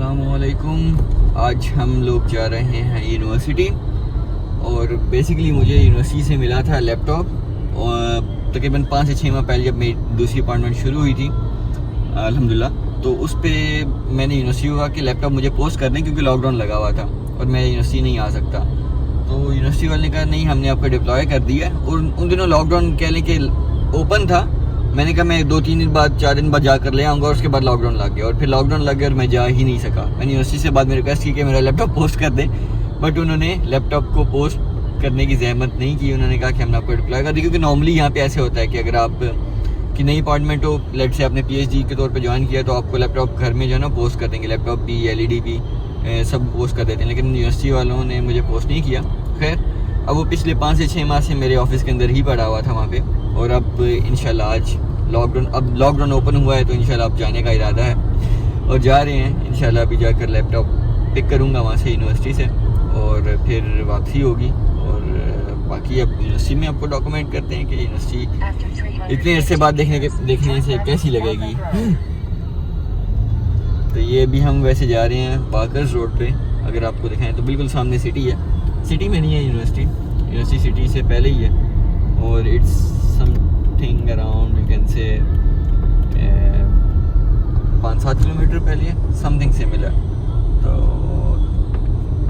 अस्सलामुअलैकुम। आज हम लोग जा रहे हैं यूनिवर्सिटी और बेसिकली मुझे यूनिवर्सिटी से मिला था लैपटॉप और तकरीबन 5 से 6 माह पहले जब मेरी दूसरी अपॉइंटमेंट शुरू हुई थी अल्हम्दुलिल्लाह, तो उस पर मैंने यूनिवर्सिटी को कहा कि लैपटॉप मुझे पोस्ट कर दें क्योंकि लॉकडाउन लगा हुआ था और मैं यूनिवर्सिटी नहीं आ सकता। तो यूनिवर्सिटी वाले ने कहा नहीं, हमने आपको डिप्लॉय कर दिया। और उन दिनों लॉकडाउन कह लें कि ओपन था। मैंने कहा मैं 2-3 दिन बाद 4 दिन बाद जाकर ले आऊँगा, और उसके बाद लॉकडाउन लग गया और फिर लॉकडाउन लग गया और मैं जा ही नहीं सका। मैंने यूनिवर्सिटी से बाद में रिक्वेस्ट की कि मेरा लैपटॉप पोस्ट कर दें, बट उन्होंने लैपटॉप को पोस्ट करने की जहमत नहीं की। उन्होंने कहा कि हमने आपको डिप्लॉय कर दी, क्योंकि नॉर्मली यहाँ पे ऐसे होता है कि अगर आप कि नई अपार्टमेंट हो, लेट से आपने PhD के तौर पे ज्वाइन किया, तो आपको लैपटॉप घर में जो है ना पोस्ट कर देंगे, लैपटॉप भी LED भी सब पोस्ट कर देते हैं। लेकिन यूनिवर्सिटी वालों ने मुझे पोस्ट नहीं किया। खैर, अब वो पिछले 5 से 6 माह से मेरे ऑफिस के अंदर ही पड़ा हुआ था वहाँ पे, और अब इंशाल्लाह आज लॉकडाउन ओपन हुआ है तो इंशाल्लाह अब जाने का इरादा है और जा रहे हैं। इंशाल्लाह अभी जाकर लैपटॉप पिक करूँगा वहाँ से यूनिवर्सिटी से और फिर वापसी होगी। और बाकी अब यूनिवर्सिटी में आपको डॉक्यूमेंट करते हैं कि यूनिवर्सिटी इतने अरसे बाद देखने से कैसी लगेगी। तो ये भी हम वैसे जा रहे हैं बाकर्स रोड पे। अगर आपको दिखाएं तो बिल्कुल सामने सिटी है, सिटी में नहीं है यूनिवर्सिटी सिटी से पहले ही है। और it's something around you can say 5-7 kilometre पहले है, समथिंग सिमिलर। तो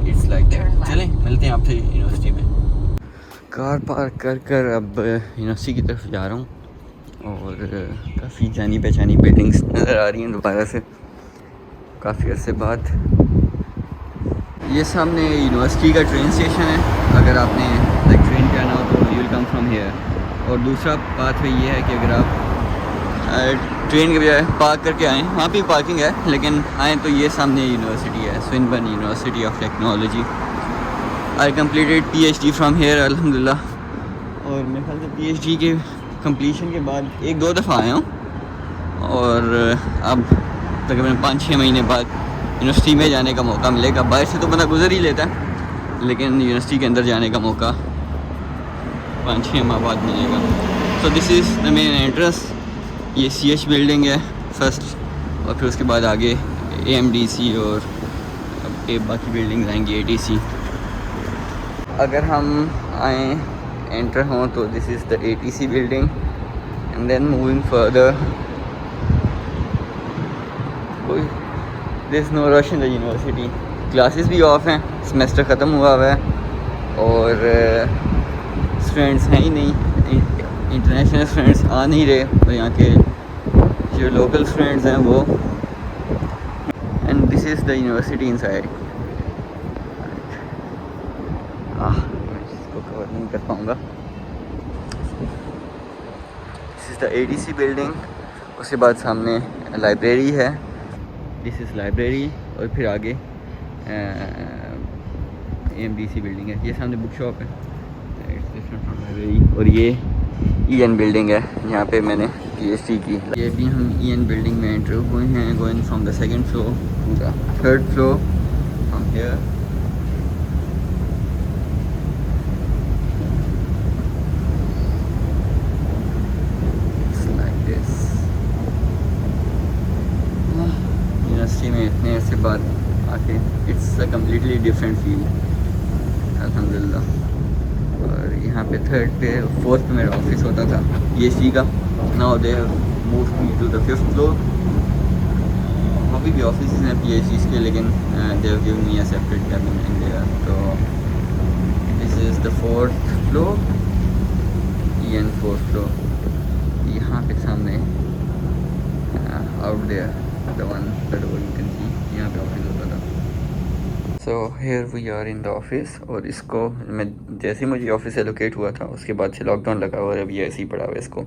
इट्स लाइक दैट। चलें मिलते हैं आपसे यूनिवर्सिटी में। कार पार्क कर अब यूनिवर्सिटी की तरफ जा रहा हूँ और काफ़ी जानी पहचानी बिल्डिंग्स नज़र आ रही हैं दोबारा से काफ़ी अरसे बाद। ये सामने यूनिवर्सिटी का ट्रेन स्टेशन है। अगर आपने ट्रेन पे आना हो तो you will come from here. और दूसरा बात वे ये है कि अगर आप ट्रेन के बजाय पार्क करके आएँ, वहाँ पे पार्किंग है, लेकिन आएँ तो ये सामने यूनिवर्सिटी है, Swinburne university of technology. I completed PhD from here अल्हम्दुलिल्लाह। और मेरे ख्याल से PhD के कंप्लीशन के बाद 1-2 दफ़ा आया हूँ और अब तकरीबन 5-6 महीने बाद यूनिवर्सिटी में जाने का मौका मिलेगा। बाहर से तो बंदा गुजर ही लेता है, लेकिन यूनिवर्सिटी के अंदर जाने का मौका 5-6 माह बाद मिलेगा। So this is the main entrance. ये CH बिल्डिंग है फर्स्ट, और फिर उसके बाद आगे AMDC और बाकी बिल्डिंग आएंगी ATC। अगर हम आए एंटर हों तो this is the ATC building and then moving further this no rush in the university. Classes भी ऑफ हैं, सेमेस्टर ख़त्म हुआ है और स्टूडेंट्स हैं ही नहीं, इंटरनेशनल स्टूडेंट्स आ नहीं रहे, और यहाँ के जो लोकल स्टूडेंट्स हैं वो। And this is the university inside. इसको कवर नहीं कर पाऊँगा। This is the ATC building. उसके बाद सामने लाइब्रेरी है, दिस इज़ लाइब्रेरी। और फिर आगे AMDC बिल्डिंग है। ये सामने बुक शॉप है, लाइब्रेरी। और ये EN बिल्डिंग है, यहाँ पे मैंने PhD की। ये भी हम EN बिल्डिंग में एंटर हुए हैं, going from the 2nd floor to the 3rd floor from here. University में इतने ऐसे बाद आके it's a completely different feel अल्हम्दुलिल्लाह। और यहाँ पे 3rd पे 4th पे मेरा ऑफिस होता था PhD का। Now they have moved me to the 5th floor. अभी भी ऑफिस हैं PhDs के, लेकिन they have given me a separate cabin in there. तो this is the 4th floor, EN 4th floor. यहाँ पे सामने out there the one that you can see, यहाँ पे ऑफिस होता था। So here we are in the office. और इसको मैं जैसे ही मुझे ऑफिस एलोकेट हुआ था उसके बाद से लॉकडाउन लगा हुआ है, अभी ऐसे ही पड़ा हुआ है, इसको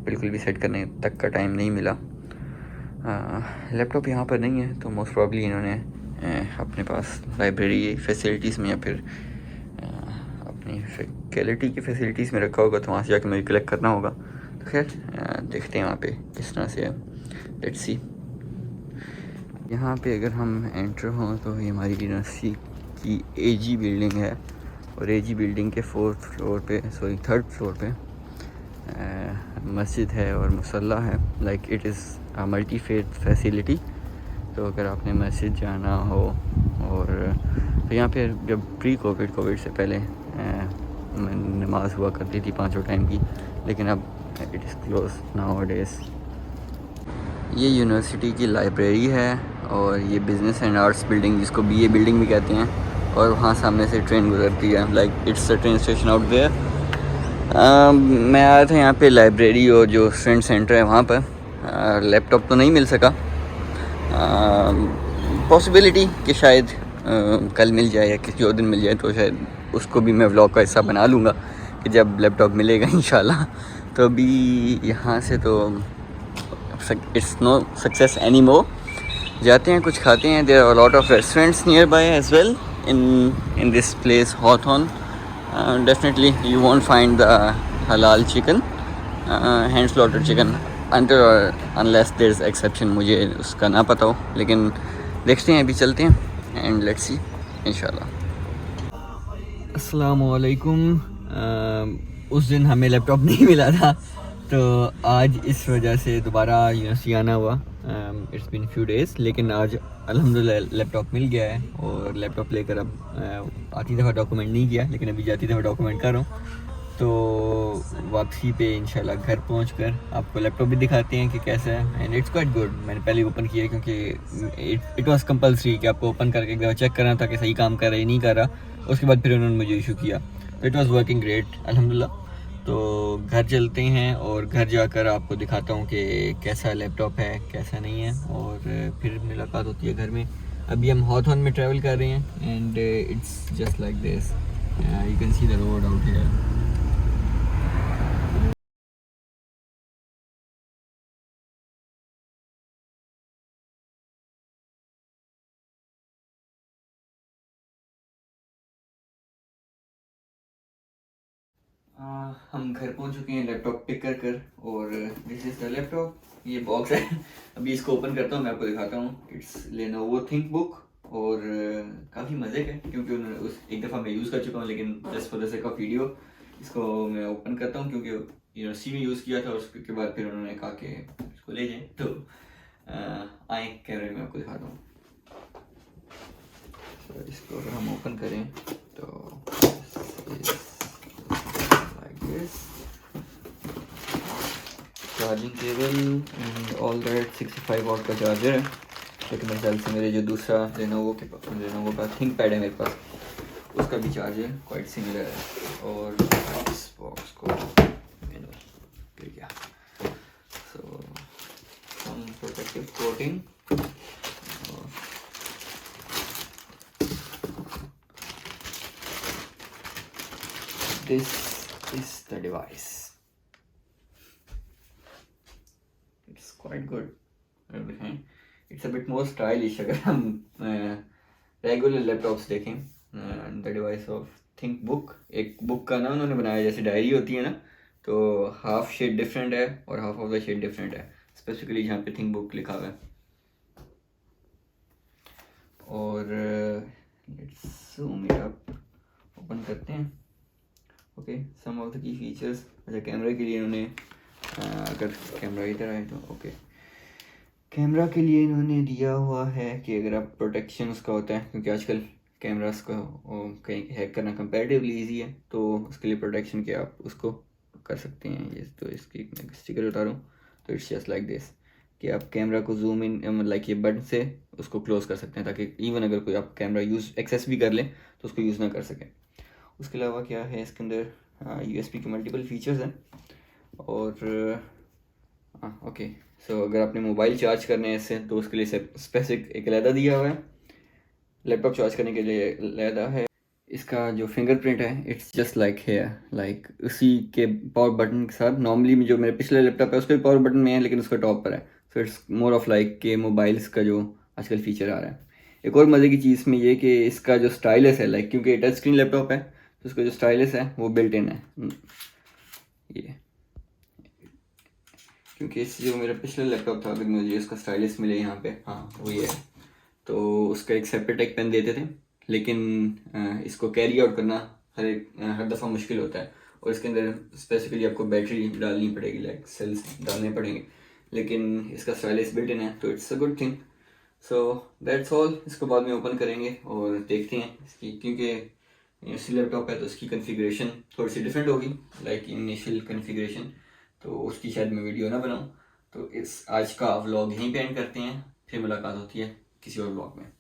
बिल्कुल भी सेट करने तक का टाइम नहीं मिला। लैपटॉप यहाँ पर नहीं है, तो मोस्ट प्रॉब्ली इन्होंने अपने पास लाइब्रेरी फैसिलिटीज़ में या फिर अपनी फैकल्टी की फैसिलिटीज़ में रखा होगा, तो वहाँ से जाकर मुझे कलेक्ट करना होगा। तो खैर देखते हैं वहाँ पे किस तरह से है, लेट्स सी। यहाँ पे अगर हम एंटर हों तो ये हमारी यूनिवर्सिटी की AG बिल्डिंग है, और AG बिल्डिंग के 4th फ्लोर पे 3rd फ्लोर पे मस्जिद है और मुसल्ला है। Like it is a multi faith facility. तो अगर आपने मस्जिद जाना हो और तो यहाँ पे जब प्री कोविड से पहले नमाज़ हुआ करती थी 5 टाइम की, लेकिन अब it is close now days. ये यूनिवर्सिटी की लाइब्रेरी है और ये बिज़नेस एंड आर्ट्स बिल्डिंग, जिसको बीए बिल्डिंग भी कहते हैं, और वहाँ सामने से ट्रेन गुजरती है, like it's a train station out there. मैं आया था यहाँ पे लाइब्रेरी और जो स्टूडेंट सेंटर है वहाँ पर। लैपटॉप तो नहीं मिल सका, पॉसिबिलिटी कि शायद कल मिल जाए या किसी और दिन मिल जाए, तो शायद उसको भी मैं व्लॉग का हिस्सा बना लूँगा कि जब लैपटॉप मिलेगा इंशाल्लाह। तो अभी यहाँ से तो it's no success any more. जाते हैं, कुछ खाते हैं। There are lot of restaurants near by as well in this place Hawthorn. Definitely you won't find the halal chicken, hand slaughtered chicken until or unless there is exception, मुझे उसका ना पता हो, लेकिन देखते हैं, अभी चलते हैं एंड लेट्स सी इंशाल्लाह। अस्सलामु अलैकुम। उस दिन हमें लैपटॉप नहीं मिला था, तो आज इस वजह से दोबारा यूनिवर्सिटी आना हुआ। इट्स बीन फ्यू डेज़, लेकिन आज अल्हम्दुलिल्लाह लैपटॉप मिल गया है और लैपटॉप लेकर अब आती दफ़ा डॉक्यूमेंट नहीं किया, लेकिन अभी जाती दफ़ा डॉक्यूमेंट कर रहा हूँ। तो वापसी पे इंशाल्लाह घर पहुंचकर आपको लैपटॉप भी दिखाते हैं कि कैसा है, एंड इट्स क्वाइट गुड। मैंने पहले ओपन किया क्योंकि इट वाज कंपलसरी कि आपको ओपन करके एक दफ़ा चेक करना था कि सही काम कर रहा है नहीं कर रहा। उसके बाद फिर उन्होंने मुझे इशू किया, तो इट वाज वर्किंग ग्रेट अल्हम्दुलिल्लाह। तो घर चलते हैं और घर जाकर आपको दिखाता हूँ कि कैसा लैपटॉप है कैसा नहीं है, और फिर मुलाकात होती है घर में। अभी हम हॉथॉर्न में ट्रैवल कर रहे हैं and it's just like this, you can see the road out here. हम घर पहुंच चुके हैं लैपटॉप पिक कर कर, और दिस इज़ द लैपटॉप। ये बॉक्स है, अभी इसको ओपन करता हूँ, मैं आपको दिखाता हूँ। इट्स लेनोवो थिंक बुक, और काफ़ी मज़े का है क्योंकि उन्होंने उस एक दफ़ा मैं यूज़ कर चुका हूँ, लेकिन just for the sake of video इसको मैं ओपन करता हूँ क्योंकि यूनिवर्सिटी में यूज़ किया था। उसके बाद फिर उन्होंने कहा कि इसको ले जाएँ, तो आए कैमरे में आपको दिखाता हूँ। तो इसको अगर हम ओपन करें तो charging cable and all that, 65 वाट का चार्जर है। लेकिन मेरे ख्याल से मेरे जो दूसरा लेनोवो का थिंक पैड है मेरे पास, उसका भी चार्जर क्वाइट सिमिलर है। और इस बॉक्स को मिल गया, so some protective coating. This is the device. It's quite good. It's a bit more stylish अगर हम रेगुलर लैपटॉप्स देखें। The device of think book, एक बुक का ना उन्होंने बनाया जैसे डायरी होती है ना, तो हाफ शेड डिफरेंट है और half of the shade different है, स्पेसिफिकली जहाँ पे थिंक बुक लिखा हुआ है। और let's zoom it up, open करते हैं। Okay, some of the key features. अच्छा, कैमरे के लिए इन्होंने अगर कैमरा इधर आए तो ओके, कैमरा के लिए इन्होंने दिया हुआ है कि अगर आप प्रोटेक्शन उसका होता है, क्योंकि आजकल कैमरास को कहीं हैक करना कंपैरेटिवली इजी है, तो उसके लिए प्रोटेक्शन के आप उसको कर सकते हैं। ये तो इसकी मैं स्टिकर उतारूँ तो इट्स जस्ट लाइक दिस, कि आप कैमरा को जूम इन लाइक ये बटन से उसको क्लोज कर सकते हैं, ताकि इवन अगर कोई आप कैमरा यूज़ एक्सेस भी कर लें तो उसको यूज़ ना कर सकें। उसके अलावा क्या है इसके अंदर, USB के मल्टीपल फीचर्स हैं। और ओके, सो अगर आपने मोबाइल चार्ज करने हैं इससे, तो उसके लिए स्पेसिफिक एक अलहदा दिया हुआ है। लैपटॉप चार्ज करने के लिए अलहदा है। इसका जो फिंगरप्रिंट है it's just like hair, like उसी के पावर बटन के साथ। नॉर्मली जो मेरे पिछले लैपटॉप है उसके भी पावर बटन में है, लेकिन उसका टॉप पर है। So it's more of like के मोबाइल्स का जो आजकल फीचर आ रहा है। एक और मज़े की चीज़ में ये कि इसका जो स्टाइलस है, लाइक क्योंकि टच स्क्रीन लैपटॉप है तो उसका जो स्टाइलस है वो बिल्ट इन है। ये क्योंकि इस जो मेरा पिछला लैपटॉप था, अगर मुझे इसका स्टाइलिस मिले यहाँ पे, हाँ वो ये है, तो उसका एक सेपरेट एक पेन देते थे, लेकिन इसको कैरी आउट करना हर दफ़ा मुश्किल होता है, और इसके अंदर स्पेसिफिकली आपको बैटरी डालनी पड़ेगी, लाइक सेल्स डालने पड़ेंगे, लेकिन इसका स्टाइलिस बिल्ट इन है, तो it's a good thing. So that's all. इसको बाद में ओपन करेंगे और देखते हैं इसकी, क्योंकि इसी लैपटॉप है तो इसकी कन्फिग्रेशन थोड़ी सी डिफरेंट होगी, लाइक इनिशियल कन्फिग्रेशन, तो उसकी शायद मैं वीडियो ना बनाऊँ। तो इस आज का व्लॉग यहीं पे एंड करते हैं, फिर मुलाकात होती है किसी और व्लॉग में।